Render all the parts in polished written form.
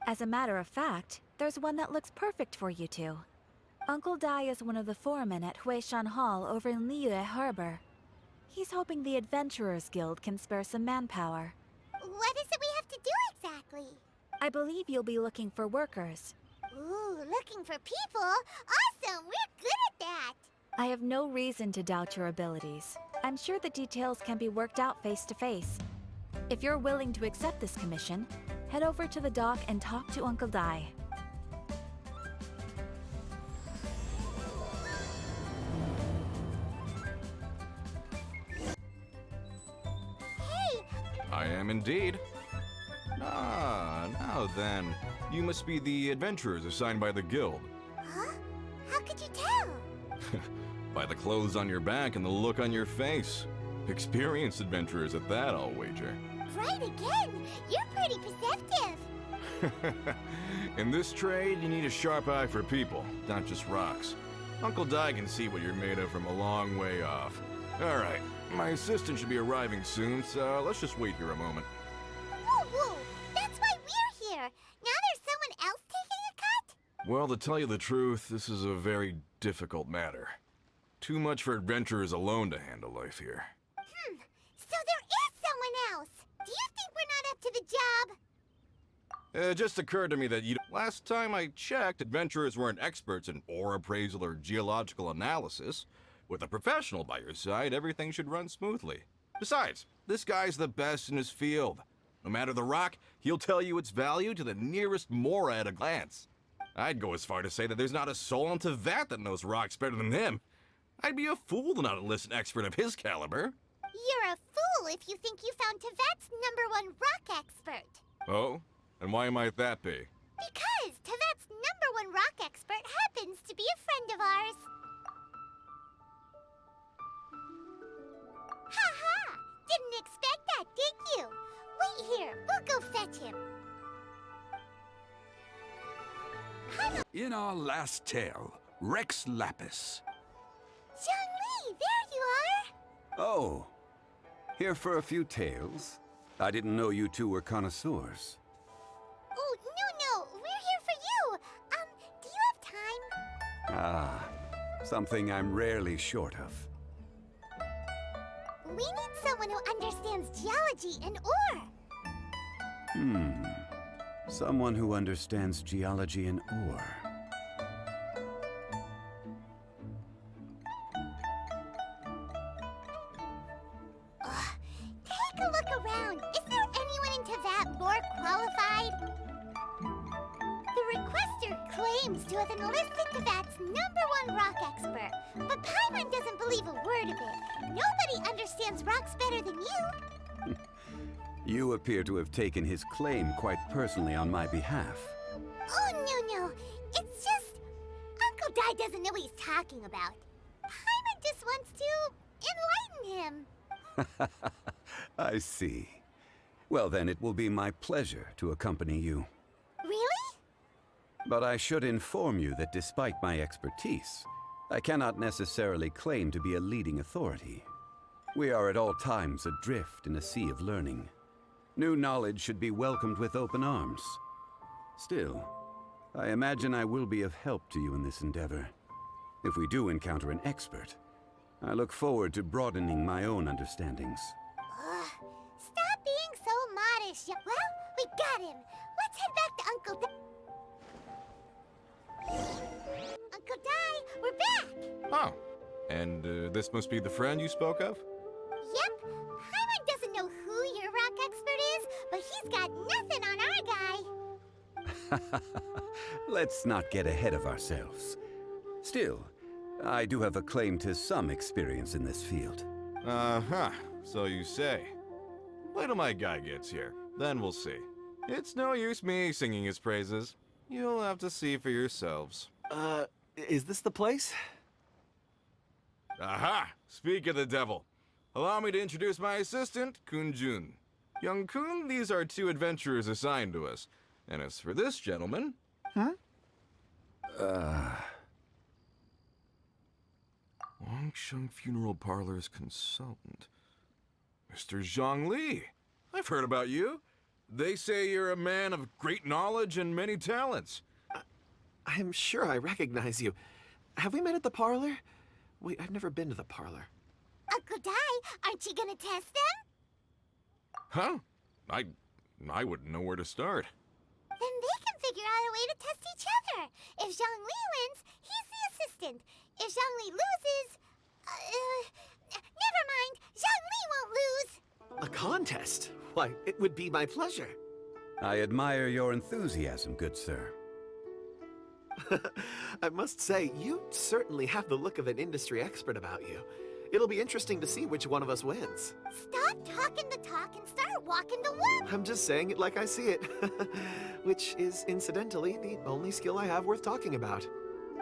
As a matter of fact, there's one that looks perfect for you two. Uncle Dai is one of the foremen at Huishan Hall over in Liyue Harbor. He's hoping the Adventurers Guild can spare some manpower. What is it we have to do exactly? I believe you'll be looking for workers. Ooh, looking for people? Awesome! We're good at that! I have no reason to doubt your abilities. I'm sure the details can be worked out face to face. If you're willing to accept this commission, head over to the dock and talk to Uncle Dai. Hey! I am indeed. Ah, now then. You must be the adventurers assigned by the guild. Huh? How could you tell? By the clothes on your back and the look on your face. Experienced adventurers at that, I'll wager. Right again! You're pretty perceptive! In this trade, you need a sharp eye for people, not just rocks. Uncle Dai can see what you're made of from a long way off. Alright, my assistant should be arriving soon, so let's just wait here a moment. Whoa, whoa! That's why we're here! Now there's someone else taking a cut? Well, to tell you the truth, this is a very difficult matter. Too much for adventurers alone to handle life here. So there is someone else! Do you think we're not up to the job? It just occurred to me that last time I checked, adventurers weren't experts in ore appraisal or geological analysis. With a professional by your side, everything should run smoothly. Besides, this guy's the best in his field. No matter the rock, he'll tell you its value to the nearest mora at a glance. I'd go as far to say that there's not a soul on Tevat that knows rocks better than him. I'd be a fool to not enlist an expert of his caliber. You're a fool if you think you found Tevat's #1 rock expert. Oh? And why might that be? Because Tevat's #1 rock expert happens to be a friend of ours. Ha-ha! Didn't expect that, did you? Wait here, we'll go fetch him. In our last tale, Rex Lapis. Zhongli, there you are! Oh, here for a few tales? I didn't know you two were connoisseurs. Oh, no, we're here for you. Do you have time? Ah, something I'm rarely short of. We need someone who understands geology and ore. Someone who understands geology and ore. Take a look around. Is there anyone in Tevat more qualified? The requester claims to have enlisted Tevat's #1 rock expert, but Paimon doesn't believe a word of it. Nobody understands rocks better than you. You appear to have taken his claim quite personally on my behalf. Oh, no. It's just... Uncle Dai doesn't know what he's talking about. Paimon just wants to enlighten him. I see. Well then, it will be my pleasure to accompany you. Really? But I should inform you that despite my expertise, I cannot necessarily claim to be a leading authority. We are at all times adrift in a sea of learning. New knowledge should be welcomed with open arms. Still, I imagine I will be of help to you in this endeavor. If we do encounter an expert, I look forward to broadening my own understandings. Stop being so modest. Well, we got him. Let's head back to Uncle Dai. Uncle Dai, we're back. Oh, and this must be the friend you spoke of? Yep. Paimon doesn't know who your rock expert is, but he's got nothing on our guy. Let's not get ahead of ourselves. Still, I do have a claim to some experience in this field. Uh-huh, so you say. Wait till my guy gets here, then we'll see. It's no use me singing his praises. You'll have to see for yourselves. Is this the place? Aha! Speak of the devil. Allow me to introduce my assistant, Kun-jun. Young Kun, these are 2 adventurers assigned to us. And as for this gentleman... Wangsheng Funeral Parlor's consultant. Mr. Zhongli. I've heard about you. They say you're a man of great knowledge and many talents. I'm sure I recognize you. Have we met at the parlor? Wait, I've never been to the parlor. Uncle Dai, aren't you gonna test them? Huh? I wouldn't know where to start. Then they can figure out a way to test each other. If Zhongli wins, he's the assistant. If Zhongli loses... never mind. Zhongli won't lose. A contest? Why, it would be my pleasure. I admire your enthusiasm, good sir. I must say, you certainly have the look of an industry expert about you. It'll be interesting to see which one of us wins. Stop talking the talk and start walking the walk. I'm just saying it like I see it. Which is, incidentally, the only skill I have worth talking about.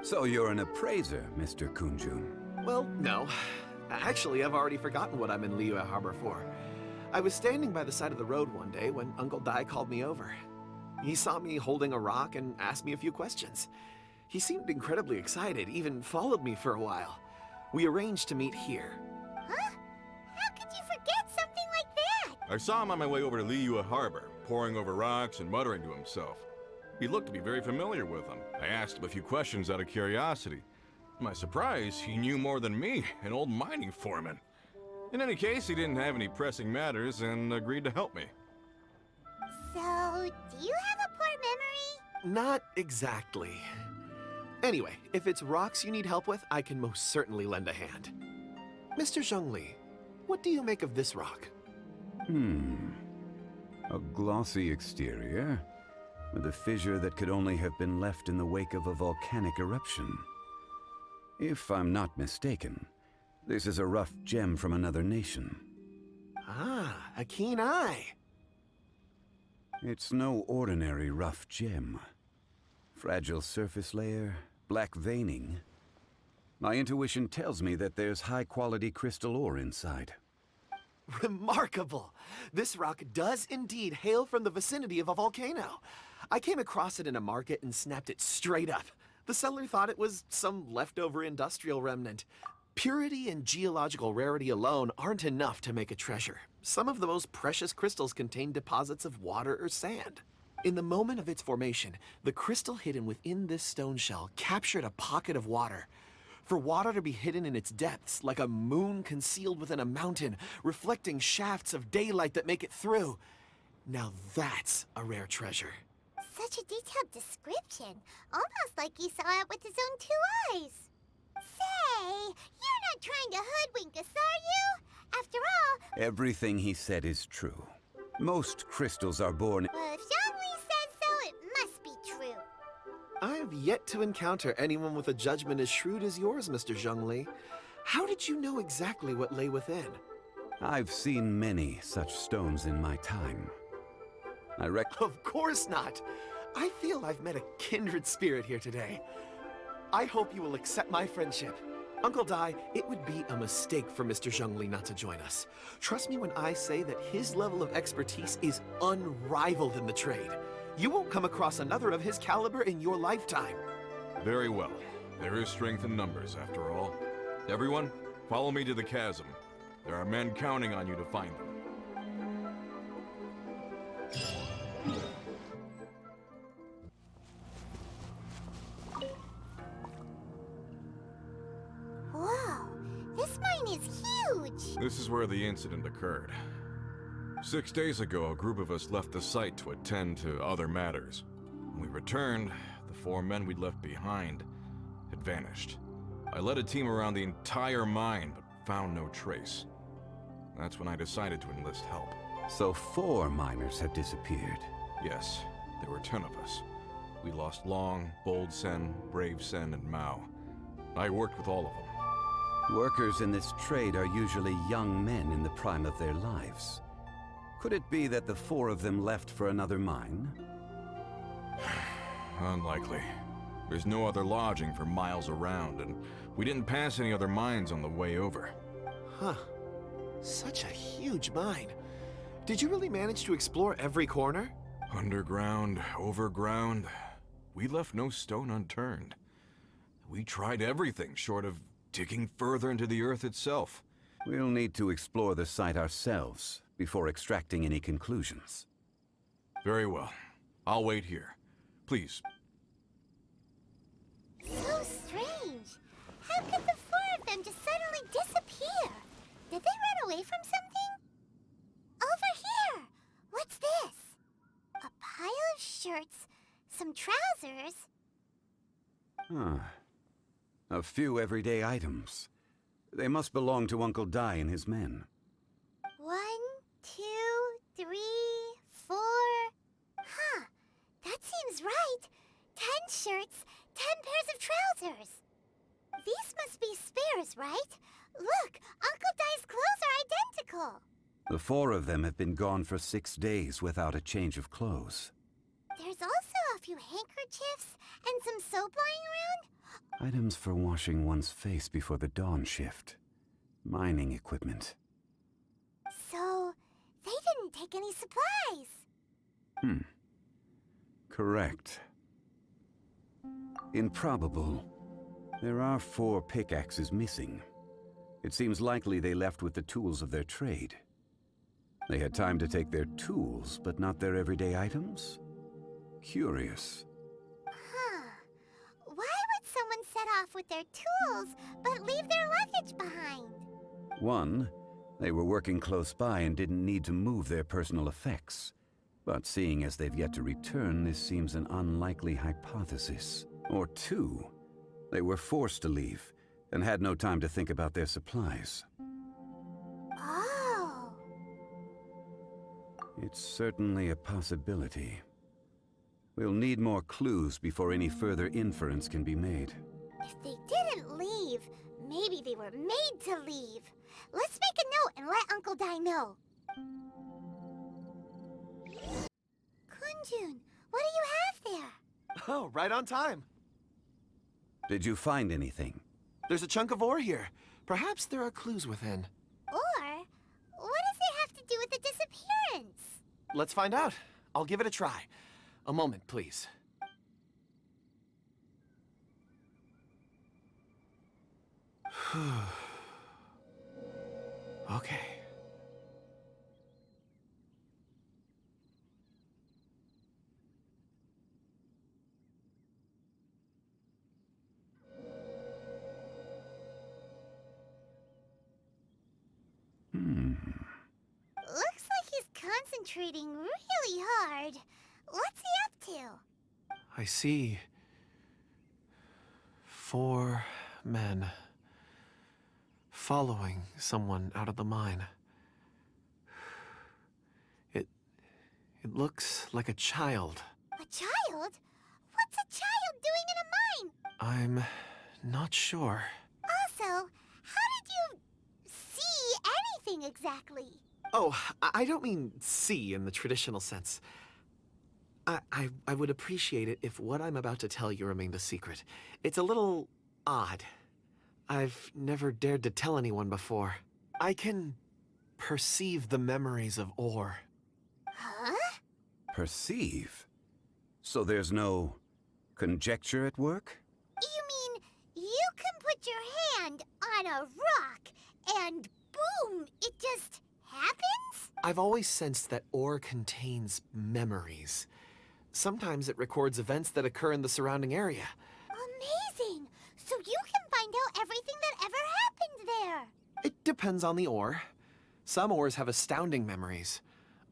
So you're an appraiser, Mr. Kunjun. Well, no. Actually, I've already forgotten what I'm in Liyue Harbor for. I was standing by the side of the road one day when Uncle Dai called me over. He saw me holding a rock and asked me a few questions. He seemed incredibly excited, even followed me for a while. We arranged to meet here. Huh? How could you forget something like that? I saw him on my way over to Liyue Harbor, poring over rocks and muttering to himself. He looked to be very familiar with them. I asked him a few questions out of curiosity. To my surprise, he knew more than me, an old mining foreman. In any case, he didn't have any pressing matters and agreed to help me. So, do you have a poor memory? Not exactly. Anyway, if it's rocks you need help with, I can most certainly lend a hand. Mr. Zhongli, what do you make of this rock? A glossy exterior, with a fissure that could only have been left in the wake of a volcanic eruption. If I'm not mistaken, this is a rough gem from another nation. Ah, a keen eye. It's no ordinary rough gem. Fragile surface layer, black veining. My intuition tells me that there's high-quality crystal ore inside. Remarkable! This rock does indeed hail from the vicinity of a volcano. I came across it in a market and snapped it straight up. The seller thought it was some leftover industrial remnant. Purity and geological rarity alone aren't enough to make a treasure. Some of the most precious crystals contain deposits of water or sand. In the moment of its formation, the crystal hidden within this stone shell captured a pocket of water. For water to be hidden in its depths, like a moon concealed within a mountain, reflecting shafts of daylight that make it through. Now that's a rare treasure. Such a detailed description. Almost like he saw it with his own 2 eyes. Say, you're not trying to hoodwink us, are you? After all... Everything he said is true. Most crystals are born... Well, if Zhongli says so, it must be true. I've yet to encounter anyone with a judgment as shrewd as yours, Mr. Zhongli. How did you know exactly what lay within? I've seen many such stones in my time. Of course not. I feel I've met a kindred spirit here today. I hope you will accept my friendship. Uncle Dai, it would be a mistake for Mr. Zhongli not to join us. Trust me when I say that his level of expertise is unrivaled in the trade. You won't come across another of his caliber in your lifetime. Very well. There is strength in numbers, after all. Everyone, follow me to the chasm. There are men counting on you to find them. Whoa, this mine is huge! This is where the incident occurred. 6 days ago, a group of us left the site to attend to other matters. When we returned, the 4 men we'd left behind had vanished. I led a team around the entire mine, but found no trace. That's when I decided to enlist help. So 4 miners have disappeared. Yes, there were 10 of us. We lost Long, Bold Sen, Brave Sen, and Mao. I worked with all of them. Workers in this trade are usually young men in the prime of their lives. Could it be that the 4 of them left for another mine? Unlikely. There's no other lodging for miles around, and we didn't pass any other mines on the way over. Huh. Such a huge mine. Did you really manage to explore every corner? Underground, overground, we left no stone unturned. We tried everything short of digging further into the earth itself. We'll need to explore the site ourselves before extracting any conclusions. Very well. I'll wait here. Please. So strange. How could the four of them just suddenly disappear? Did they run away from something? Over here! What's this? A pile of shirts, some trousers. Huh. A few everyday items. They must belong to Uncle Dai and his men. 1, 2, 3, 4. Huh. That seems right. 10 shirts, 10 pairs of trousers. These must be spares, right? Look, Uncle Dai's clothes are identical. The four of them have been gone for 6 days without a change of clothes. There's also a few handkerchiefs and some soap lying around. Items for washing one's face before the dawn shift. Mining equipment. So, they didn't take any supplies. Correct. Improbable. There are 4 pickaxes missing. It seems likely they left with the tools of their trade. They had time to take their tools, but not their everyday items? Curious. Huh. Why would someone set off with their tools, but leave their luggage behind? 1, they were working close by and didn't need to move their personal effects. But seeing as they've yet to return, this seems an unlikely hypothesis. Or 2, they were forced to leave and had no time to think about their supplies. Oh. It's certainly a possibility. We'll need more clues before any further inference can be made. If they didn't leave, maybe they were made to leave. Let's make a note and let Uncle Dai know. Kunjun, what do you have there? Oh, right on time. Did you find anything? There's a chunk of ore here. Perhaps there are clues within. Or, what does it have to do with the disappearance? Let's find out. I'll give it a try. A moment, please. Okay. Looks like he's concentrating really hard. What's he up to? I see 4 men following someone out of the mine. It looks like a child. A child? What's a child doing in a mine? I'm not sure. Also, how did you see anything exactly? Oh, I don't mean see in the traditional sense. I would appreciate it if what I'm about to tell you remained a secret. It's a little odd. I've never dared to tell anyone before. I can perceive the memories of ore. Huh? Perceive? So there's no conjecture at work? You mean you can put your hand on a rock and boom, it just happens? I've always sensed that ore contains memories. Sometimes it records events that occur in the surrounding area. Amazing! So you can find out everything that ever happened there. It depends on the ore. Some ores have astounding memories.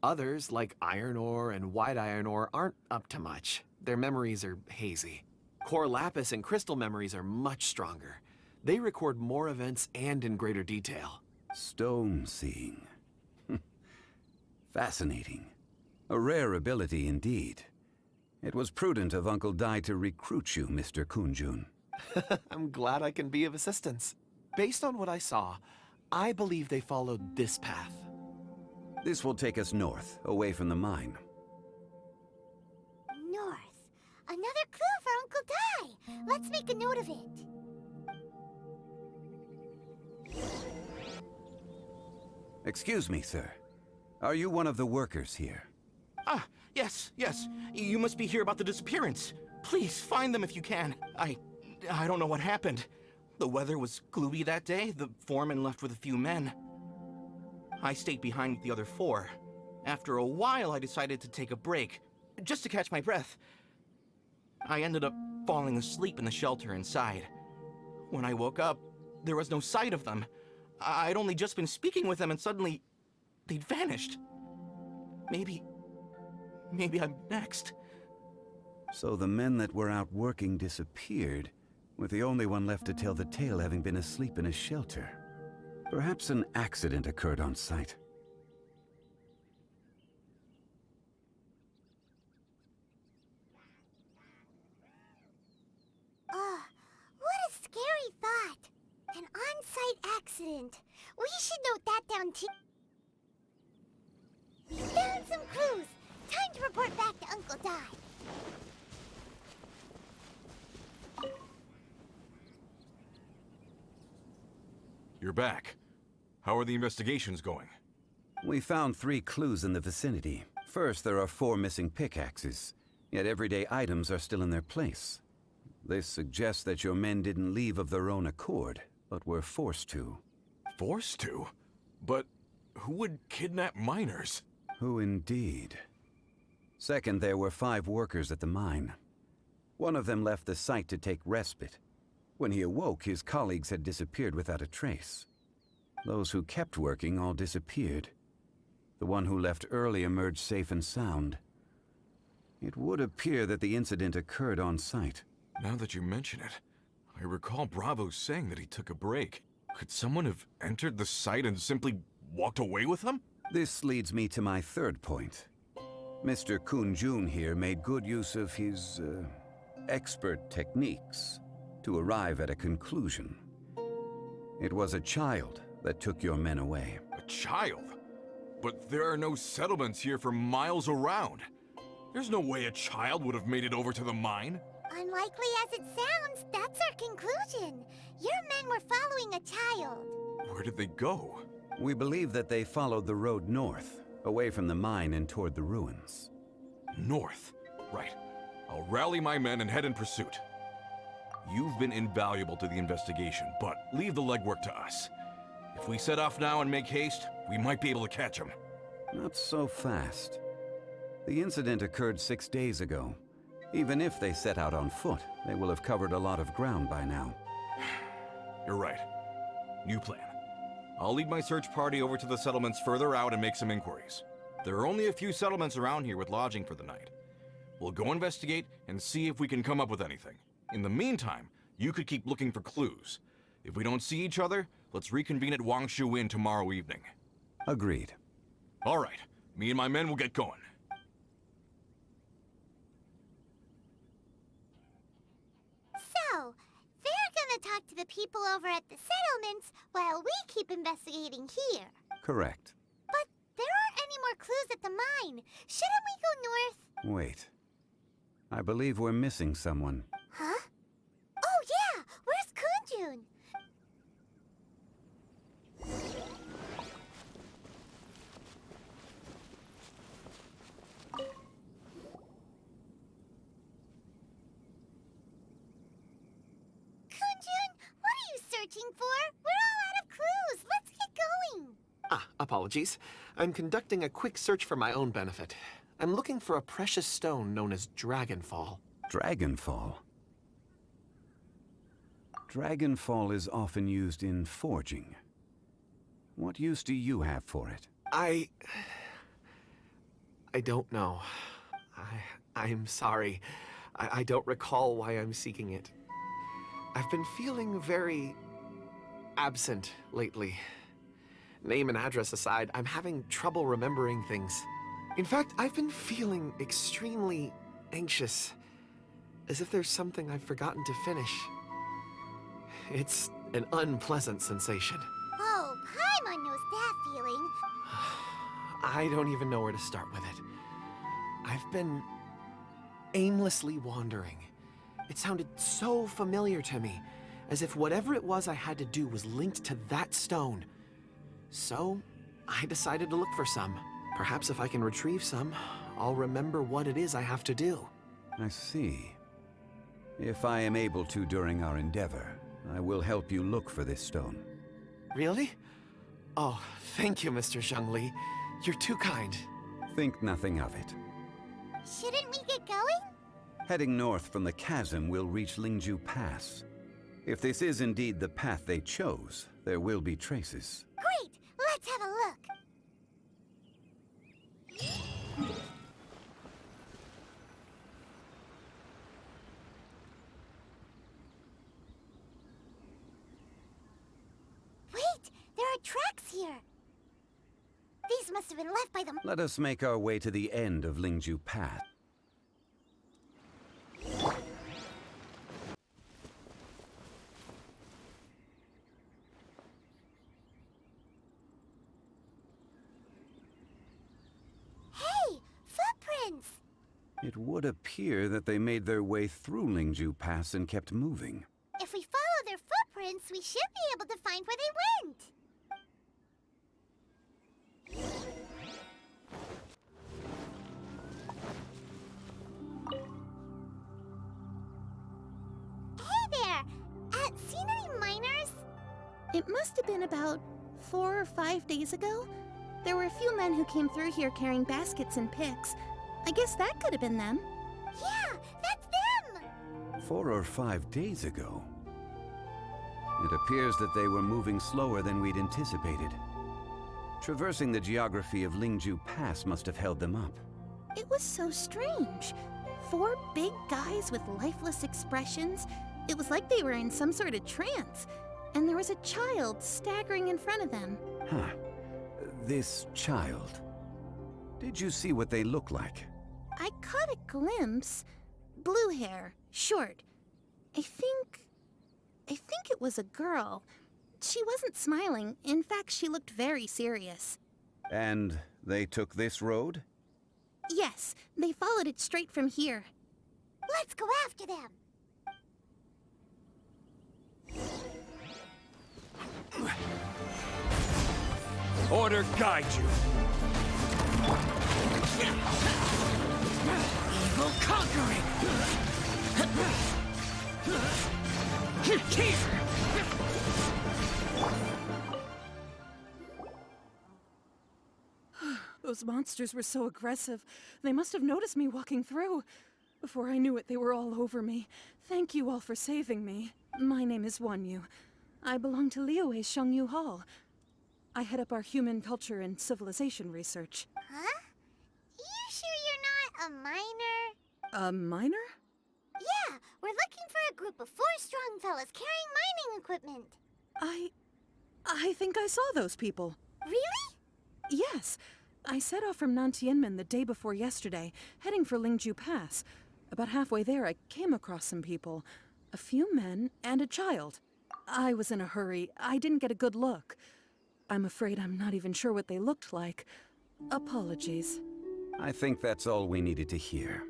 Others, like iron ore and white iron ore, aren't up to much. Their memories are hazy. Core lapis and crystal memories are much stronger. They record more events and in greater detail. Stone seeing. Fascinating. A rare ability indeed. It was prudent of Uncle Dai to recruit you, Mr. Kunjun. I'm glad I can be of assistance. Based on what I saw, I believe they followed this path. This will take us north, away from the mine. North. Another clue for Uncle Dai. Let's make a note of it. Excuse me, sir. Are you one of the workers here? Ah, yes. You must be here about the disappearance. Please, find them if you can. I don't know what happened. The weather was gloomy that day. The foreman left with a few men. I stayed behind with the other 4. After a while, I decided to take a break, just to catch my breath. I ended up falling asleep in the shelter inside. When I woke up, there was no sight of them. I'd only just been speaking with them and suddenly they'd vanished. Maybe I'm next. So the men that were out working disappeared, with the only one left to tell the tale having been asleep in a shelter. Perhaps an accident occurred on site. What a scary thought. An on-site accident. We should note that down too. Found some clues. Time to report back to Uncle Di. You're back. How are the investigations going? We found 3 clues in the vicinity. First, there are 4 missing pickaxes, yet everyday items are still in their place. This suggests that your men didn't leave of their own accord, but were forced to. Forced to? But who would kidnap miners? Who indeed? Second, there were 5 workers at the mine. One of them left the site to take respite. When he awoke, his colleagues had disappeared without a trace. Those who kept working all disappeared. The one who left early emerged safe and sound. It would appear that the incident occurred on site. Now that you mention it, I recall Bravo saying that he took a break. Could someone have entered the site and simply walked away with them? This leads me to my third point. Mr. Kun-jun here made good use of his, expert techniques to arrive at a conclusion. It was a child that took your men away. A child? But there are no settlements here for miles around. There's no way a child would have made it over to the mine. Unlikely as it sounds, that's our conclusion. Your men were following a child. Where did they go? We believe that they followed the road north, away from the mine and toward the ruins. North. Right. I'll rally my men and head in pursuit. You've been invaluable to the investigation, but leave the legwork to us. If we set off now and make haste, we might be able to catch them. Not so fast. The incident occurred 6 days ago. Even if they set out on foot, they will have covered a lot of ground by now. You're right. New plan. I'll lead my search party over to the settlements further out and make some inquiries. There are only a few settlements around here with lodging for the night. We'll go investigate and see if we can come up with anything. In the meantime, you could keep looking for clues. If we don't see each other, let's reconvene at Wangshu Inn tomorrow evening. Agreed. All right. Me and my men will get going. So, they're gonna talk to the people over at the settlements while we keep investigating here. Correct. But there aren't any more clues at the mine. Shouldn't we go north? Wait. I believe we're missing someone. Huh? Oh yeah! Where's Kunjun? Kunjun, what are you searching for? We're all out of clues. Let's get going. Apologies. I'm conducting a quick search for my own benefit. I'm looking for a precious stone known as Dragonfall. Dragonfall. Dragonfall is often used in forging. What use do you have for it? I don't know. I'm sorry. I don't recall why I'm seeking it. I've been feeling very absent lately. Name and address aside, I'm having trouble remembering things. In fact, I've been feeling extremely anxious, as if there's something I've forgotten to finish. It's an unpleasant sensation. Oh, Paimon knows that feeling. I don't even know where to start with it. I've been aimlessly wandering. It sounded so familiar to me, as if whatever it was I had to do was linked to that stone. So, I decided to look for some. Perhaps if I can retrieve some, I'll remember what it is I have to do. I see. If I am able to during our endeavor, I will help you look for this stone. Really? Oh, thank you, Mr. Zhongli. You're too kind. Think nothing of it. Shouldn't we get going? Heading north from the chasm, we'll reach Lingju Pass. If this is indeed the path they chose, there will be traces. Great! Let's have a look. Wait! There are tracks here! These must have been left by them. Let us make our way to the end of Lingju Pass. Hey! Footprints! It would appear that they made their way through Lingju Pass and kept moving. If we follow their footprints, we should be able to find where they went. Hey there! Seen any miners? It must have been about 4 or 5 days ago. There were a few men who came through here carrying baskets and picks. I guess that could have been them. Yeah, that's them! 4 or 5 days ago. It appears that they were moving slower than we'd anticipated. Traversing the geography of Lingju Pass must have held them up. It was so strange. 4 big guys with lifeless expressions. It was like they were in some sort of trance. And there was a child staggering in front of them. Huh. This child. Did you see what they look like? I caught a glimpse. Blue hair, short. I think it was a girl. She wasn't smiling. In fact, she looked very serious. And they took this road? Yes, they followed it straight from here. Let's go after them! Order guide you. Evil conquering! Here! Those monsters were so aggressive. They must have noticed me walking through. Before I knew it, they were all over me. Thank you all for saving me. My name is Wanyu. I belong to Liyue's Shangyu Hall. I head up our human culture and civilization research. Huh? You sure you're not a miner? A miner? Yeah, we're looking for a group of 4 strong fellas carrying mining equipment. I think I saw those people. Really? Yes. I set off from Nantianmen the day before yesterday, heading for Lingju Pass. About halfway there, I came across some people. A few men and a child. I was in a hurry. I didn't get a good look. I'm afraid I'm not even sure what they looked like. Apologies. I think that's all we needed to hear.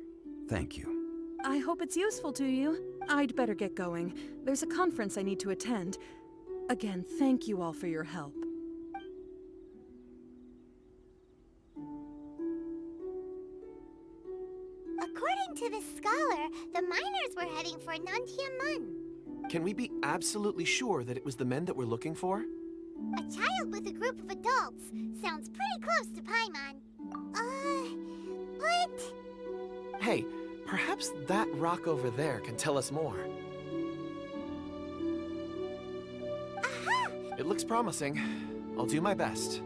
Thank you. I hope it's useful to you. I'd better get going. There's a conference I need to attend. Again, thank you all for your help. According to this scholar, the miners were heading for Nantianmen. Can we be absolutely sure that it was the men that we're looking for? A child with a group of adults. Sounds pretty close to Paimon. What? Hey, perhaps that rock over there can tell us more. Aha! It looks promising. I'll do my best.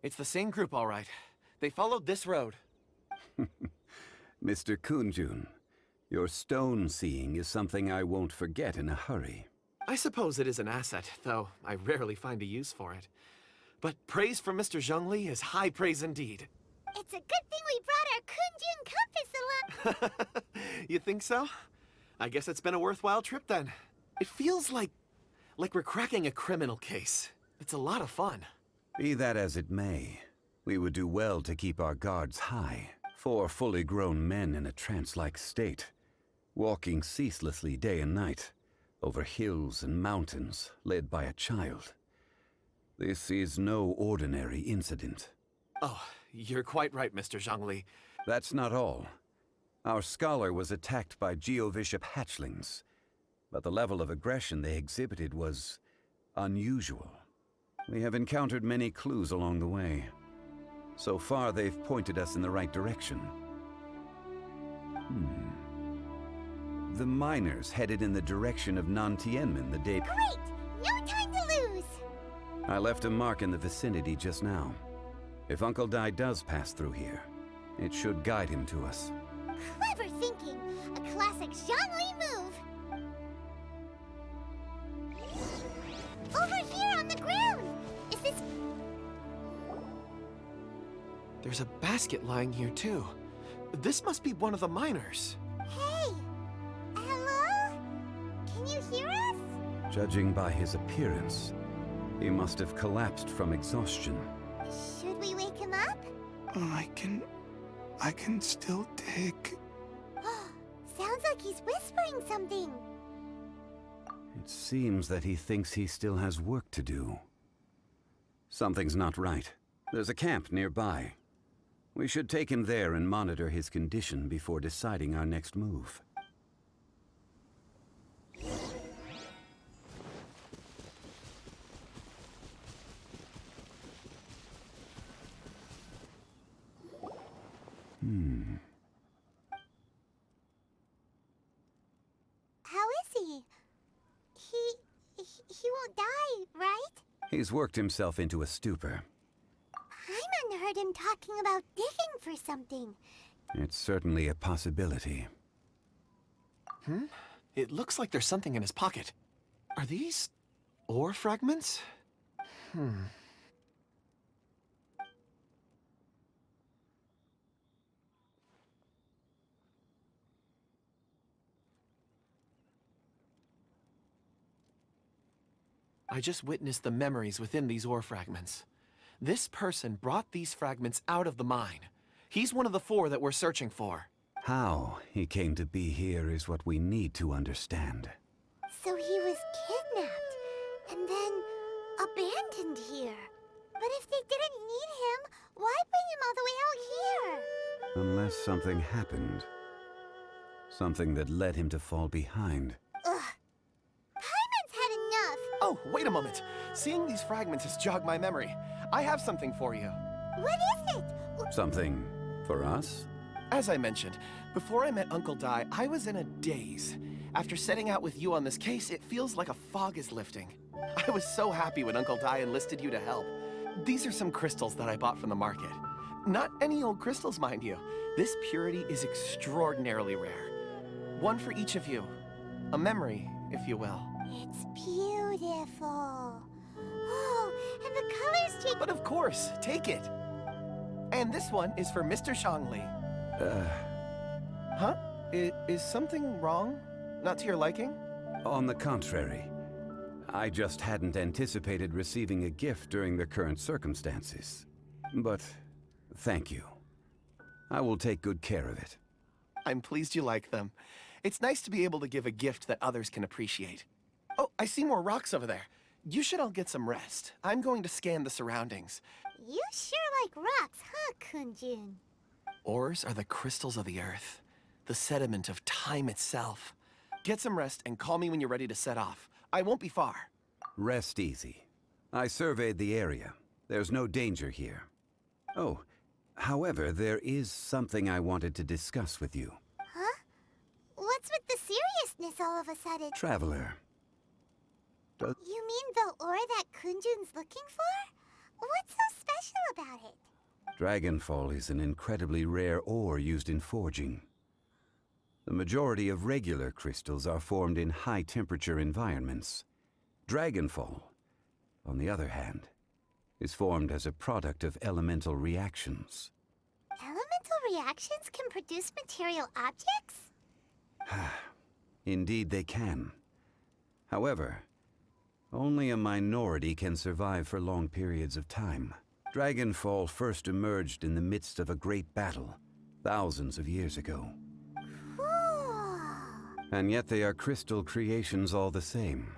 It's the same group, all right. They followed this road. Mr. Kunjun, your stone seeing is something I won't forget in a hurry. I suppose it is an asset, though I rarely find a use for it. But praise from Mr. Zhongli is high praise indeed. It's a good thing we brought our Kunjun compass along. You think so? I guess it's been a worthwhile trip then. It feels like we're cracking a criminal case. It's a lot of fun. Be that as it may, we would do well to keep our guards high. 4 fully grown men in a trance-like state. walking ceaselessly day and night, over hills and mountains, led by a child. This is no ordinary incident. Oh, you're quite right, Mr. Zhongli. That's not all. Our scholar was attacked by Geovishap hatchlings, but the level of aggression they exhibited was unusual. We have encountered many clues along the way. So far, they've pointed us in the right direction. The miners headed in the direction of Nantianmen the day... Great! No time to lose! I left a mark in the vicinity just now. If Uncle Dai does pass through here, it should guide him to us. Clever thinking! A classic Zhongli move! Over here on the ground! Is this... There's a basket lying here, too. This must be one of the miners. Hey! Hello? Can you hear us? Judging by his appearance, he must have collapsed from exhaustion. Should we wake him up? I can still dig. Sounds like he's whispering something. It seems that he thinks he still has work to do. Something's not right. There's a camp nearby. We should take him there and monitor his condition before deciding our next move. How is he? He won't die, right? He's worked himself into a stupor. Paimon heard him talking about digging for something. It's certainly a possibility. It looks like there's something in his pocket. Are these ore fragments? I just witnessed the memories within these ore fragments. This person brought these fragments out of the mine. He's one of the 4 that we're searching for. How he came to be here is what we need to understand. So he was kidnapped and then abandoned here. But if they didn't need him, why bring him all the way out here? Unless something happened. Something that led him to fall behind. Ugh. Paimon's had enough. Oh, wait a moment. Seeing these fragments has jogged my memory. I have something for you. What is it? Something for us? As I mentioned, before I met Uncle Dai, I was in a daze. After setting out with you on this case, it feels like a fog is lifting. I was so happy when Uncle Dai enlisted you to help. These are some crystals that I bought from the market. Not any old crystals, mind you. This purity is extraordinarily rare. One for each of you. A memory, if you will. It's beautiful. Oh, and the colors change. But of course, take it. And this one is for Mr. Zhongli. Huh? Is something wrong? Not to your liking? On the contrary. I just hadn't anticipated receiving a gift during the current circumstances. But thank you. I will take good care of it. I'm pleased you like them. It's nice to be able to give a gift that others can appreciate. Oh, I see more rocks over there. You should all get some rest. I'm going to scan the surroundings. You sure like rocks, huh, Kunjun? Ores are the crystals of the earth, the sediment of time itself. Get some rest and call me when you're ready to set off. I won't be far. Rest easy. I surveyed the area. There's no danger here. Oh, however, there is something I wanted to discuss with you. Huh? What's with the seriousness all of a sudden? Traveler. You mean the ore that Kunjun's looking for? What's so special about it? Dragonfall is an incredibly rare ore used in forging. The majority of regular crystals are formed in high-temperature environments. Dragonfall, on the other hand, is formed as a product of elemental reactions. Elemental reactions can produce material objects? Indeed they can. However, only a minority can survive for long periods of time. Dragonfall first emerged in the midst of a great battle, thousands of years ago. Cool. And yet they are crystal creations all the same.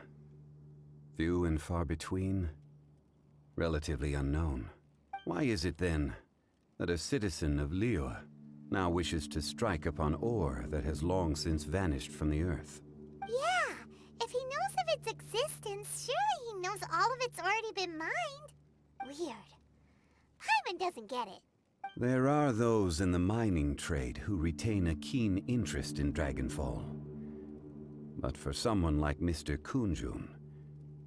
Few and far between, relatively unknown. Why is it then that a citizen of Liyue now wishes to strike upon ore that has long since vanished from the earth? Yeah, if he knows of its existence, surely he knows all of it's already been mined. Weird. Paimon doesn't get it. There are those in the mining trade who retain a keen interest in Dragonfall. But for someone like Mr. Kunjun,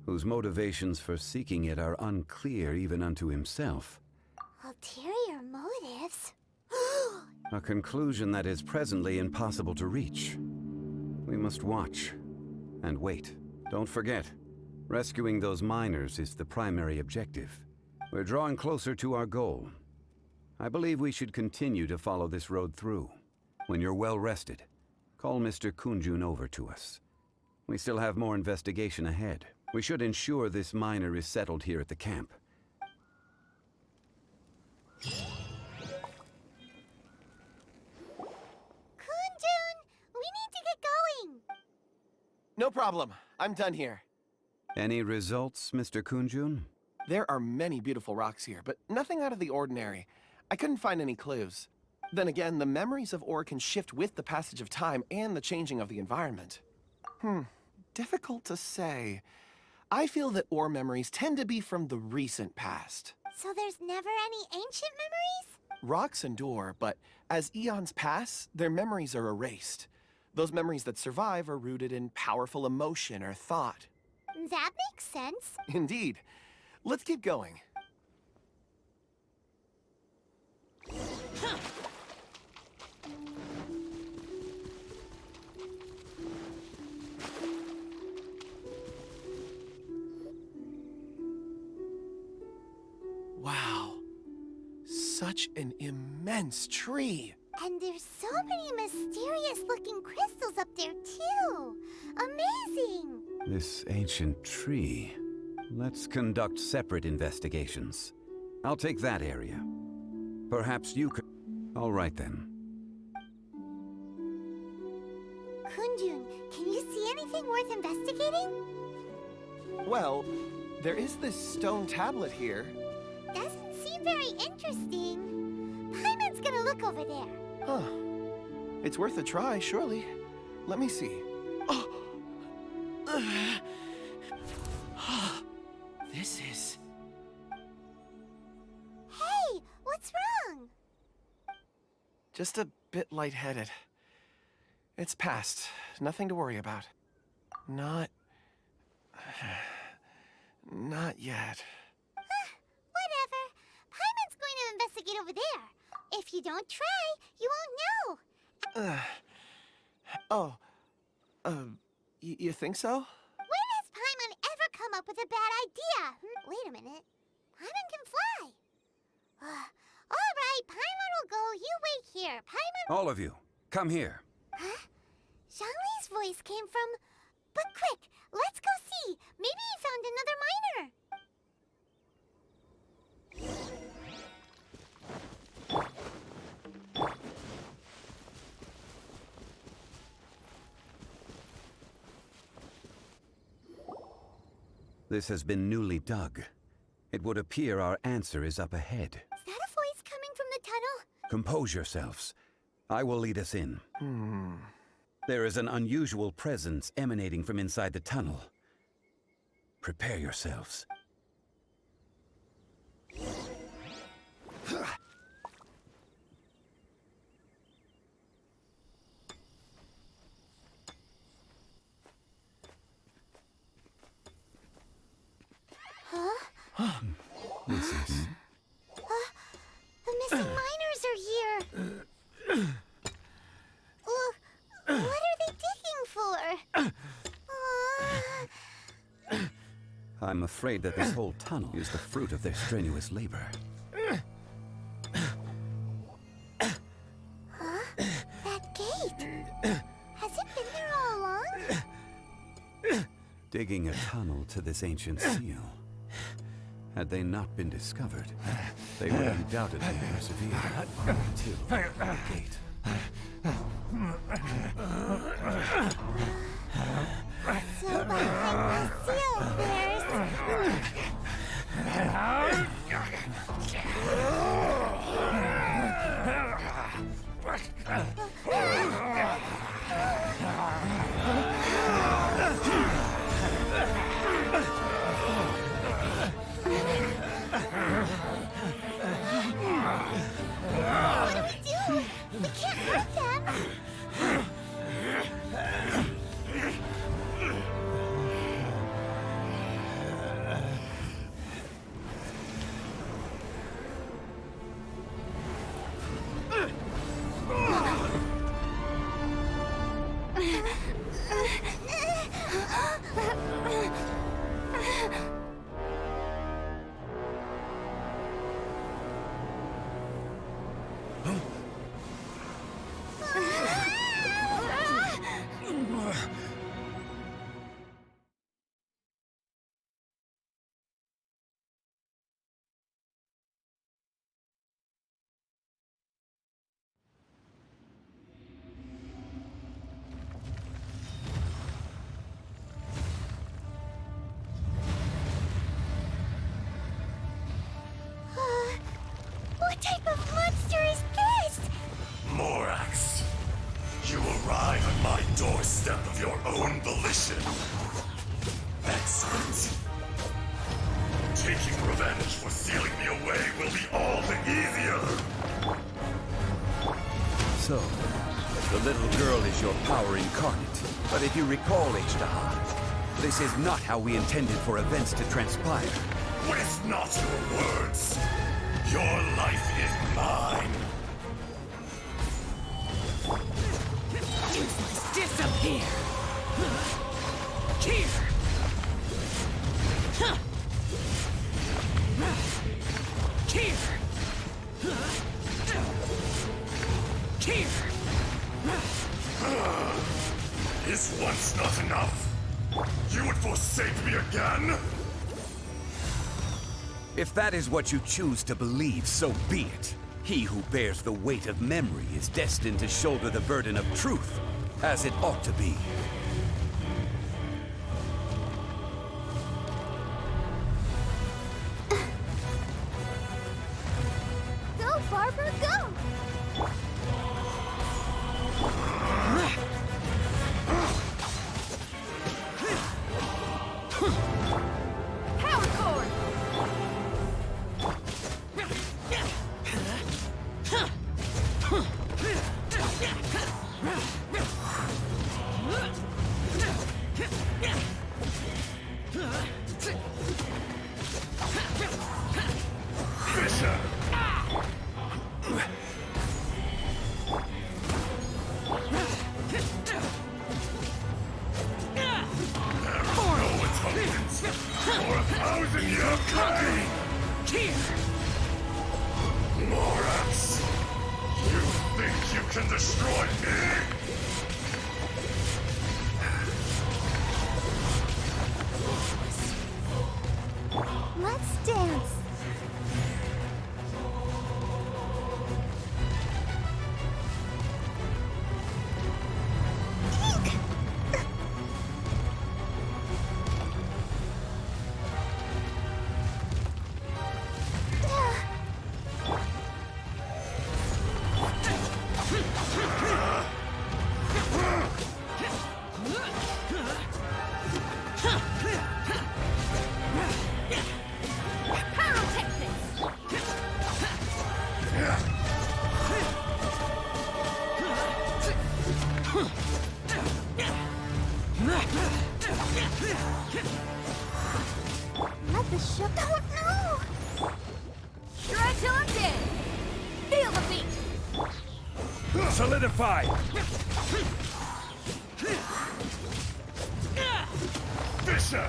whose motivations for seeking it are unclear even unto himself, Ulterior motives? a conclusion that is presently impossible to reach. We must watch and wait. Don't forget, rescuing those miners is the primary objective. We're drawing closer to our goal. I believe we should continue to follow this road through. When you're well rested, call Mr. Kunjun over to us. We still have more investigation ahead. We should ensure this miner is settled here at the camp. Kunjun, we need to get going. No problem. I'm done here. Any results, Mr. Kunjun? There are many beautiful rocks here, but nothing out of the ordinary. I couldn't find any clues. Then again, the memories of ore can shift with the passage of time and the changing of the environment. Difficult to say. I feel that ore memories tend to be from the recent past. So there's never any ancient memories? Rocks endure, but as eons pass, their memories are erased. Those memories that survive are rooted in powerful emotion or thought. That makes sense. Indeed. Let's keep going. Wow. Such an immense tree. And there's so many mysterious-looking crystals up there, too. Amazing! This ancient tree. Let's conduct separate investigations. I'll take that area. Perhaps you could... All right then. Kunjun, can you see anything worth investigating? Well, there is this stone tablet here. Doesn't seem very interesting. Paimon's gonna look over there. Huh. It's worth a try, surely. Let me see. Oh! This is... Hey, what's wrong? just a bit lightheaded. It's past. Nothing to worry about. Not yet. Whatever. Paimon's going to investigate over there. If you don't try, you won't know. You think so? When has Paimon ever come up with a bad idea? Wait a minute. Paimon can fly. All right, Paimon will go. You wait here. Paimon... All of you, come here. Huh? Zhongli's voice came from... But quick, let's go see. Maybe he found another miner. This has been newly dug. It would appear our answer is up ahead. Is that a voice coming from the tunnel? Compose yourselves. I will lead us in. There is an unusual presence emanating from inside the tunnel. Prepare yourselves. This is... The missing miners are here. What are they digging for? I'm afraid that this whole tunnel is the fruit of their strenuous labor. That gate. Has it been there all along? Digging a tunnel to this ancient seal. Had they not been discovered, they would undoubtedly persevere until the gate. So behind the seal, there's... What do we do? We can't hurt them! What type of monster is this? Morax, you arrive at my doorstep of your own volition. Excellent. Taking revenge for sealing me away will be all the easier. So, the little girl is your power incarnate. But if you recall, H. this is not how we intended for events to transpire. Waste not your words. Your life is mine. Useless, disappear! Here! Here! Here! Is once not enough? You would forsake me again? If that is what you choose to believe, so be it. He who bears the weight of memory is destined to shoulder the burden of truth, as it ought to be. Go, Barber, go! Power cord! Fisher! No atonement for 1,000-year pain! Here! Morax! You think you can destroy me? Let's dance. Ink! Let the ship... Don't know! Try till I'm dead! Feel the beat! Solidify! Fisher!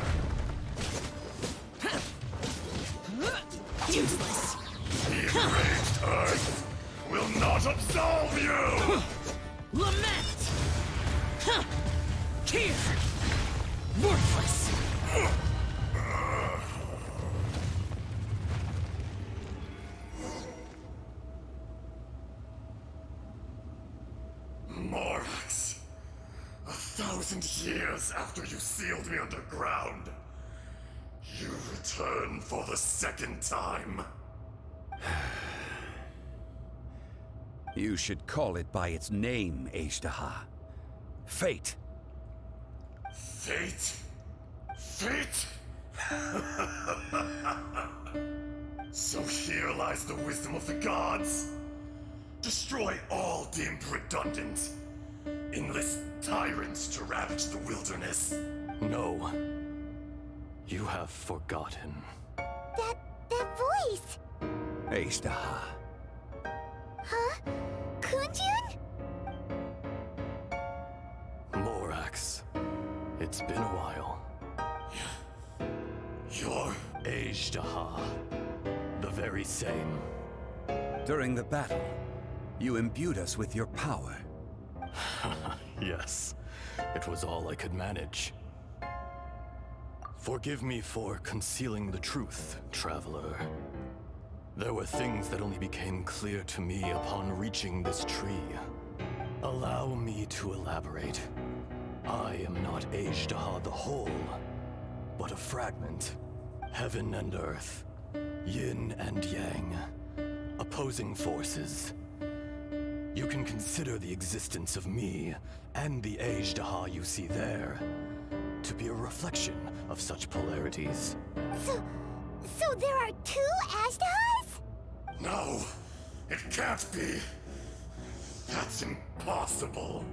Useless! The enraged Earth will not absolve you! Lament! Here! Worthless! Morax, 1,000 years after you sealed me underground, you return for the second time. You should call it by its name, Azhdaha. Fate. Fate? Fate? So here lies the wisdom of the gods. Destroy all deemed redundant. Enlist tyrants to ravage the wilderness. No. You have forgotten. That voice! Azhdaha. Huh? Kunjun? Morax. It's been a while. You're... Azhdaha. The very same. During the battle, you imbued us with your power. Yes. It was all I could manage. Forgive me for concealing the truth, traveler. There were things that only became clear to me upon reaching this tree. Allow me to elaborate. I am not Azhdaha the whole, but a fragment. Heaven and earth, yin and yang, opposing forces. You can consider the existence of me and the Azhdaha you see there to be a reflection of such polarities. So there are two Ashdahas? No, it can't be. That's impossible.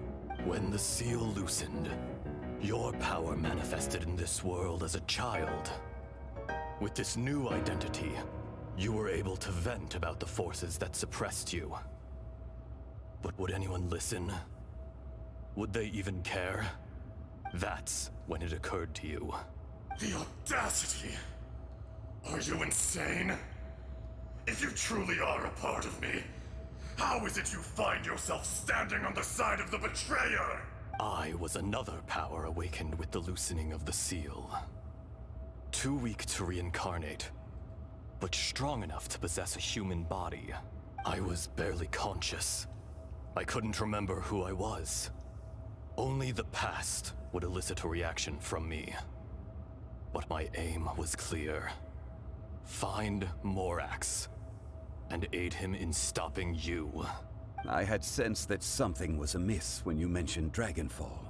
When the seal loosened, your power manifested in this world as a child. With this new identity, you were able to vent about the forces that suppressed you. But would anyone listen? Would they even care? That's when it occurred to you. The audacity! Are you insane? If you truly are a part of me, how is it you find yourself standing on the side of the betrayer? I was another power awakened with the loosening of the seal. Too weak to reincarnate, but strong enough to possess a human body. I was barely conscious. I couldn't remember who I was. Only the past would elicit a reaction from me. But my aim was clear. Find Morax, and aid him in stopping you. I had sensed that something was amiss when you mentioned Dragonfall.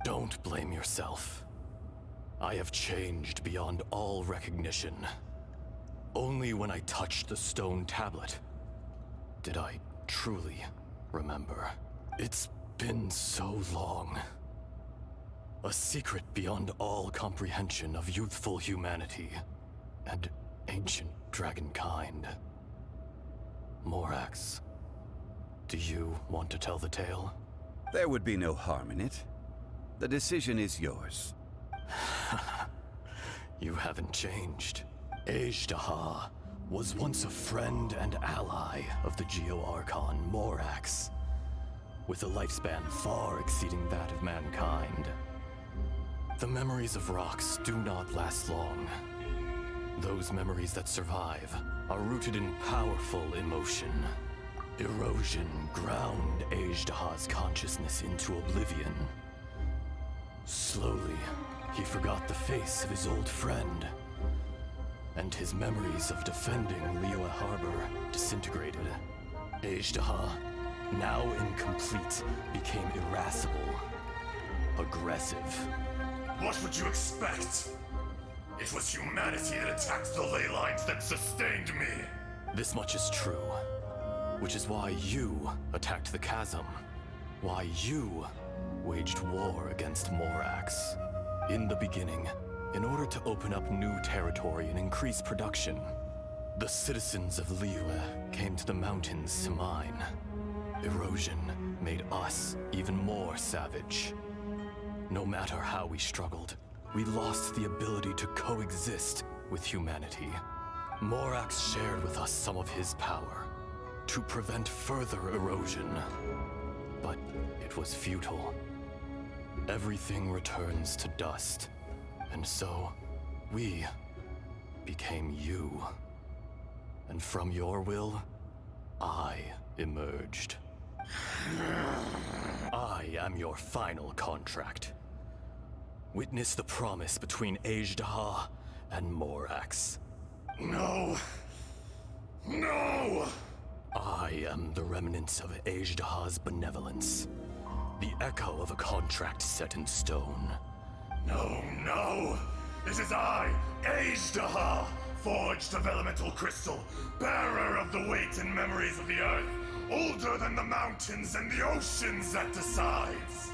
Don't blame yourself. I have changed beyond all recognition. Only when I touched the stone tablet did I truly remember. It's been so long. A secret beyond all comprehension of youthful humanity and ancient dragonkind. Morax, do you want to tell the tale? There would be no harm in it. The decision is yours. You haven't changed. Azhdaha was once a friend and ally of the Geo-Archon Morax, with a lifespan far exceeding that of mankind. The memories of rocks do not last long. Those memories that survive are rooted in powerful emotion. Erosion ground Azhdaha's consciousness into oblivion. Slowly, he forgot the face of his old friend, and his memories of defending Liyue Harbor disintegrated. Azhdaha, now incomplete, became irascible, aggressive. What would you expect? It was humanity that attacked the ley lines that sustained me. This much is true, which is why you attacked the chasm, why you waged war against Morax. In the beginning, in order to open up new territory and increase production, the citizens of Liyue came to the mountains to mine. Erosion made us even more savage. No matter how we struggled, we lost the ability to coexist with humanity. Morax shared with us some of his power to prevent further erosion, but it was futile. Everything returns to dust, and so we became you. And from your will, I emerged. I am your final contract. Witness the promise between Azhdaha and Morax. No. No! I am the remnants of Azhdaha's benevolence. The echo of a contract set in stone. No, no! It is I, Azhdaha, forged of elemental crystal, bearer of the weight and memories of the earth, older than the mountains and the oceans that decides.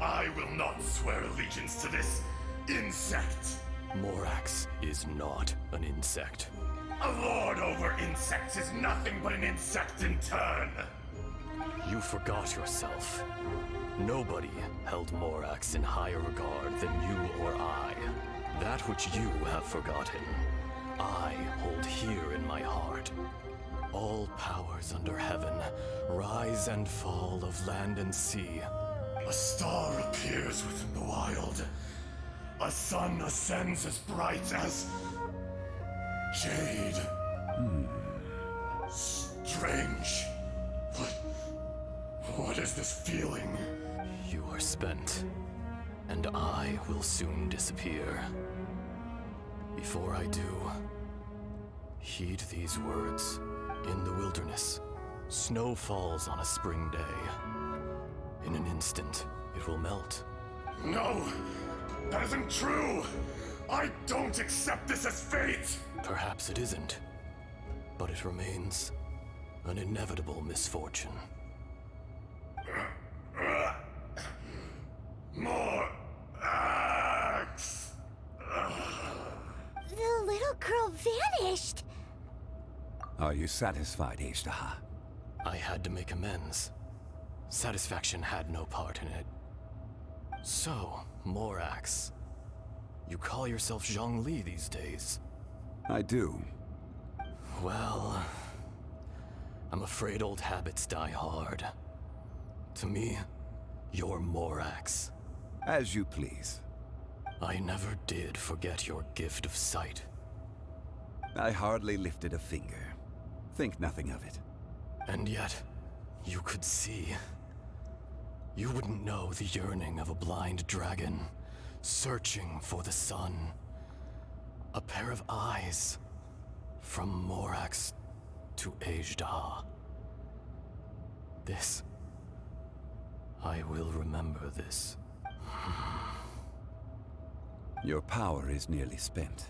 I will not swear allegiance to this insect. Morax is not an insect. A lord over insects is nothing but an insect in turn. You forgot yourself. Nobody held Morax in higher regard than you or I. That which you have forgotten, I hold here in my heart. All powers under heaven, rise and fall of land and sea. A star appears within the wild. A sun ascends as bright as jade. Strange. What is this feeling? You are spent, and I will soon disappear. Before I do, heed these words. In the wilderness, snow falls on a spring day. In an instant, it will melt. No! That isn't true! I don't accept this as fate! Perhaps it isn't, but it remains an inevitable misfortune. More axe! The little girl vanished! Are you satisfied, Azhdaha? I had to make amends. Satisfaction had no part in it. So, Morax, you call yourself Zhongli these days? I do. Well, I'm afraid old habits die hard. To me, you're Morax. As you please. I never did forget your gift of sight. I hardly lifted a finger. Think nothing of it. And yet, you could see. You wouldn't know the yearning of a blind dragon, searching for the sun. A pair of eyes, from Morax to Azhdaha. This, I will remember this. Your power is nearly spent.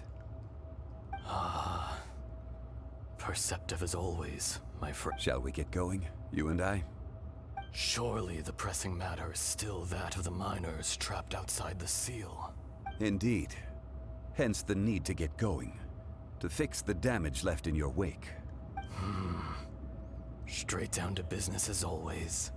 Perceptive as always, my friend. Shall we get going, you and I? Surely the pressing matter is still that of the miners trapped outside the seal. Indeed. Hence the need to get going. To fix the damage left in your wake. Straight down to business as always.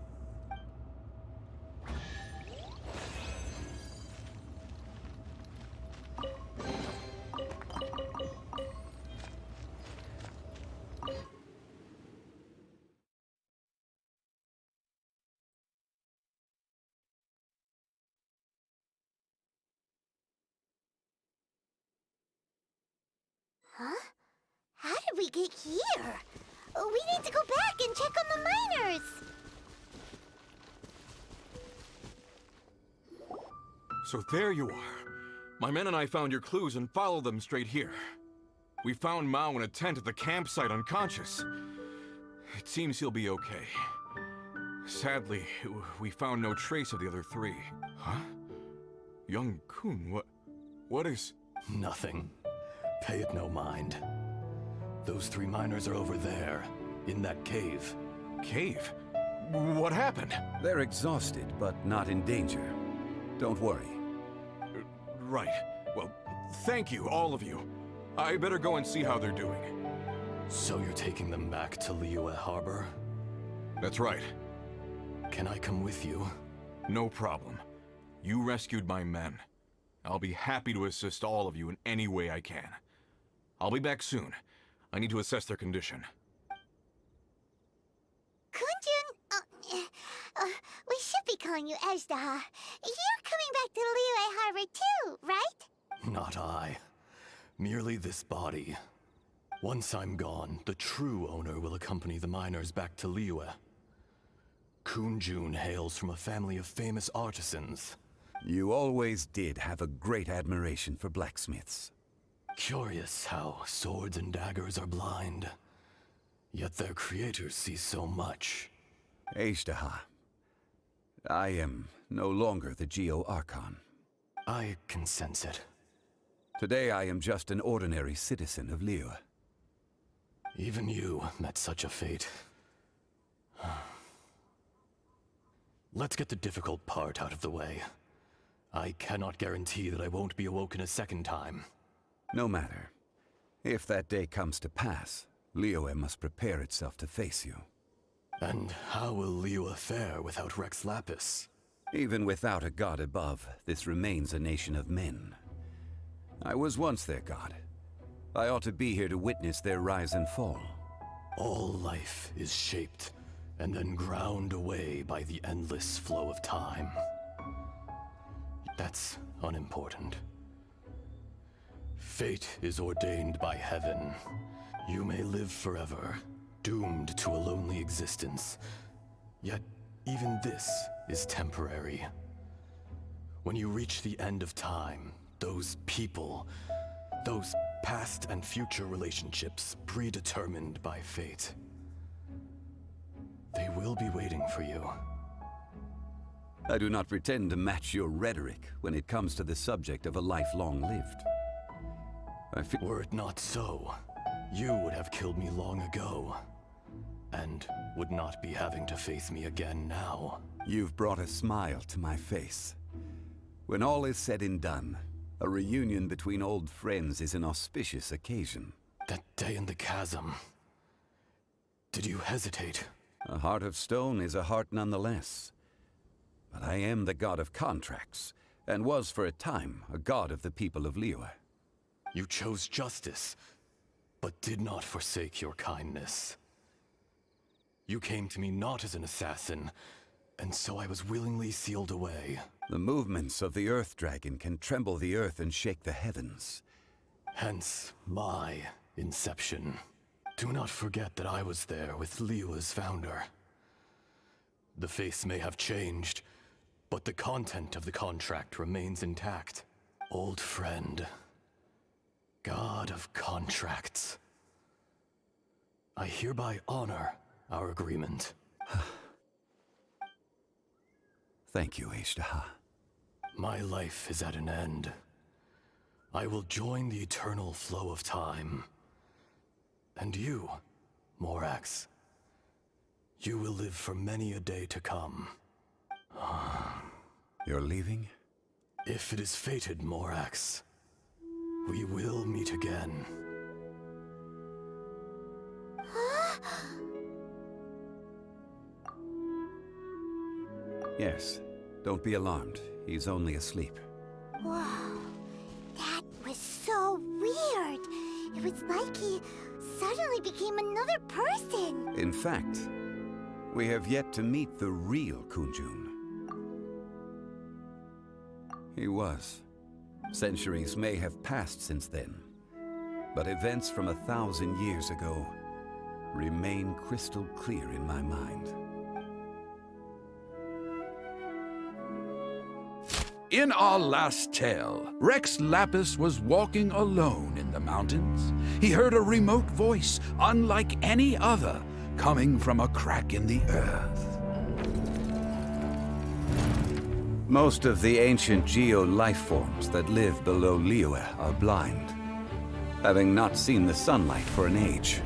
Huh? How did we get here? We need to go back and check on the miners! So there you are. My men and I found your clues and followed them straight here. We found Mao in a tent at the campsite unconscious. It seems he'll be okay. Sadly, we found no trace of the other three. Huh? Young Kun, what is... Nothing. Pay it no mind. Those three miners are over there, in that cave. Cave? What happened? They're exhausted, but not in danger. Don't worry. Right. Well, thank you, all of you. I better go and see how they're doing. So you're taking them back to Liyue Harbor? That's right. Can I come with you? No problem. You rescued my men. I'll be happy to assist all of you in any way I can. I'll be back soon. I need to assess their condition. Kunjun, we should be calling you Azhdaha. You're coming back to Liyue Harbor too, right? Not I. Merely this body. Once I'm gone, the true owner will accompany the miners back to Liyue. Kunjun hails from a family of famous artisans. You always did have a great admiration for blacksmiths. Curious how swords and daggers are blind, yet their creators see so much. Azhdaha, I am no longer the Geo-Archon. I can sense it. Today I am just an ordinary citizen of Liyue. Even you met such a fate. Let's get the difficult part out of the way. I cannot guarantee that I won't be awoken a second time. No matter. If that day comes to pass, Liyue must prepare itself to face you. And how will Liyue fare without Rex Lapis? Even without a god above, this remains a nation of men. I was once their god. I ought to be here to witness their rise and fall. All life is shaped and then ground away by the endless flow of time. That's unimportant. Fate is ordained by heaven. You may live forever, doomed to a lonely existence. Yet, even this is temporary. When you reach the end of time, those people, those past and future relationships predetermined by fate, they will be waiting for you. I do not pretend to match your rhetoric when it comes to the subject of a life long lived. Were it not so, you would have killed me long ago, and would not be having to face me again now. You've brought a smile to my face. When all is said and done, a reunion between old friends is an auspicious occasion. That day in the chasm, did you hesitate? A heart of stone is a heart nonetheless. But I am the god of contracts, and was for a time a god of the people of Liyue. You chose justice, but did not forsake your kindness. You came to me not as an assassin, and so I was willingly sealed away. The movements of the Earth Dragon can tremble the earth and shake the heavens. Hence my inception. Do not forget that I was there with Liyue's founder. The face may have changed, but the content of the contract remains intact. Old friend. God of contracts. I hereby honor our agreement. Thank you, Azhdaha. My life is at an end. I will join the eternal flow of time. And you, Morax, you will live for many a day to come. You're leaving? If it is fated, Morax, we will meet again. Yes. Don't be alarmed. He's only asleep. Whoa. That was so weird. It was like he suddenly became another person. In fact, we have yet to meet the real Kunjun. He was. Centuries may have passed since then, but events from 1,000 years ago remain crystal clear in my mind. In our last tale, Rex Lapis was walking alone in the mountains. He heard a remote voice, unlike any other, coming from a crack in the earth. Most of the ancient geo-life forms that live below Liyue are blind, having not seen the sunlight for an age.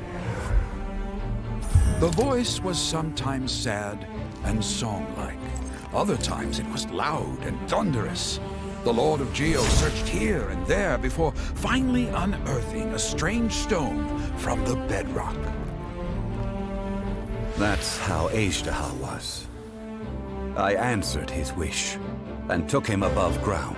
The voice was sometimes sad and song-like. Other times it was loud and thunderous. The Lord of Geo searched here and there before finally unearthing a strange stone from the bedrock. That's how Azhdaha was. I answered his wish and took him above ground.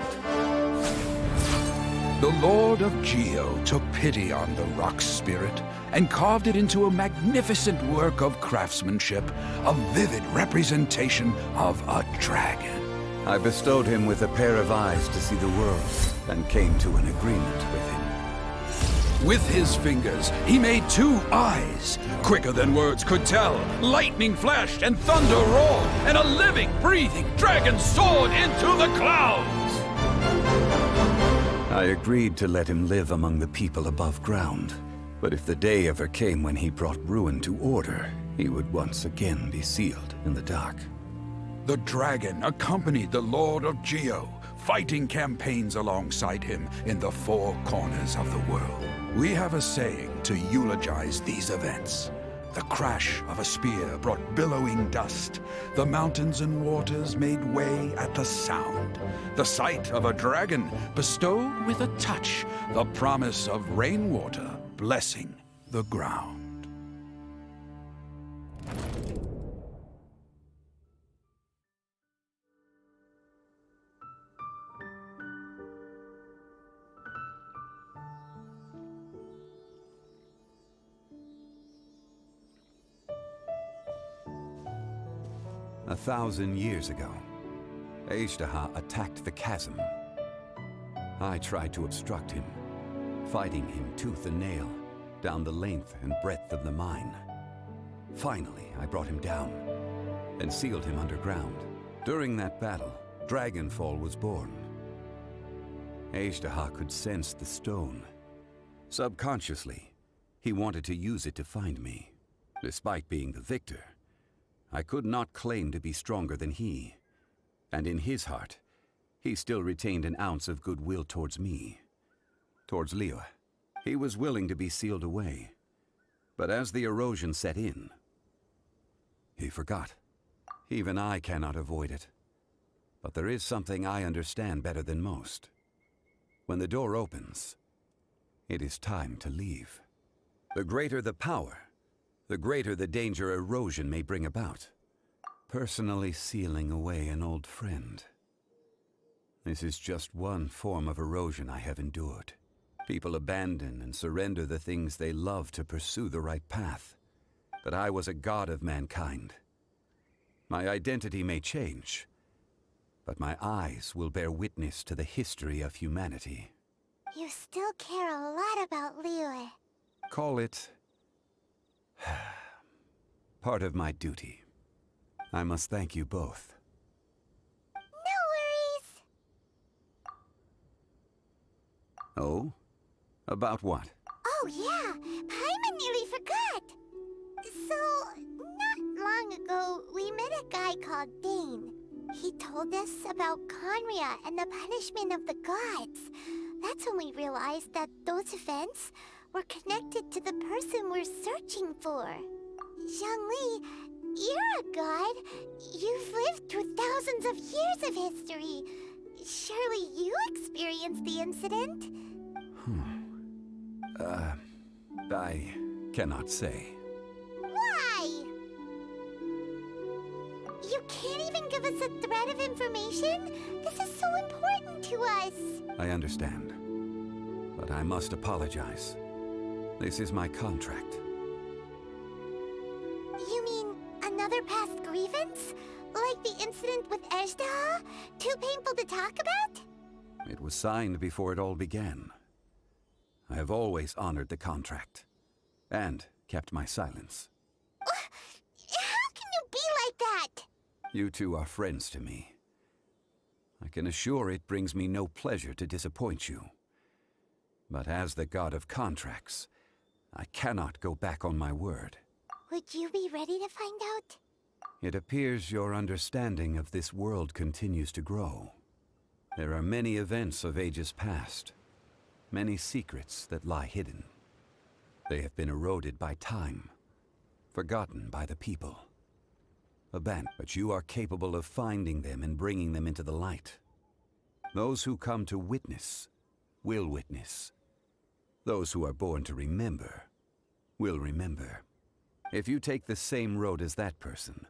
The Lord of Geo took pity on the rock spirit and carved it into a magnificent work of craftsmanship, a vivid representation of a dragon. I bestowed him with a pair of eyes to see the world and came to an agreement with him. With his fingers, he made 2 eyes, quicker than words could tell. Lightning flashed and thunder roared, and a living, breathing dragon soared into the clouds. I agreed to let him live among the people above ground. But if the day ever came when he brought ruin to order, he would once again be sealed in the dark. The dragon accompanied the Lord of Geo, fighting campaigns alongside him in the 4 corners of the world. We have a saying to eulogize these events. The crash of a spear brought billowing dust. The mountains and waters made way at the sound. The sight of a dragon bestowed with a touch the promise of rainwater blessing the ground. A 1,000 years ago, Azhdaha attacked the chasm. I tried to obstruct him, fighting him tooth and nail, down the length and breadth of the mine. Finally, I brought him down, and sealed him underground. During that battle, Dragonfall was born. Azhdaha could sense the stone. Subconsciously, he wanted to use it to find me. Despite being the victor, I could not claim to be stronger than he, and in his heart, he still retained an ounce of goodwill towards me, towards Liyue. He was willing to be sealed away, but as the erosion set in, he forgot. Even I cannot avoid it, but there is something I understand better than most. When the door opens, it is time to leave. The greater the power, the greater the danger erosion may bring about. Personally sealing away an old friend. This is just one form of erosion I have endured. People abandon and surrender the things they love to pursue the right path. But I was a god of mankind. My identity may change, but my eyes will bear witness to the history of humanity. You still care a lot about Liyue. Call it part of my duty. I must thank you both. No worries. Oh? About what? Oh yeah, Paimon nearly forgot. So, not long ago, we met a guy called Dane. He told us about Conria and the punishment of the gods. That's when we realized that those events were connected to the person we're searching for. Zhongli, you're a god. You've lived through thousands of years of history. Surely you experienced the incident? I cannot say. Why? You can't even give us a thread of information? This is so important to us. I understand, but I must apologize. This is my contract. You mean another past grievance? Like the incident with Azhdaha? Too painful to talk about? It was signed before it all began. I have always honored the contract, and kept my silence. How can you be like that? You two are friends to me. I can assure it brings me no pleasure to disappoint you. But as the god of contracts, I cannot go back on my word. Would you be ready to find out? It appears your understanding of this world continues to grow. There are many events of ages past, many secrets that lie hidden. They have been eroded by time, forgotten by the people. Abandoned, but you are capable of finding them and bringing them into the light. Those who come to witness will witness. Those who are born to remember will remember. If you take the same road as that person,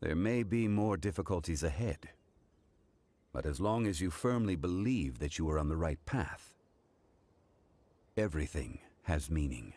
there may be more difficulties ahead. But as long as you firmly believe that you are on the right path, everything has meaning.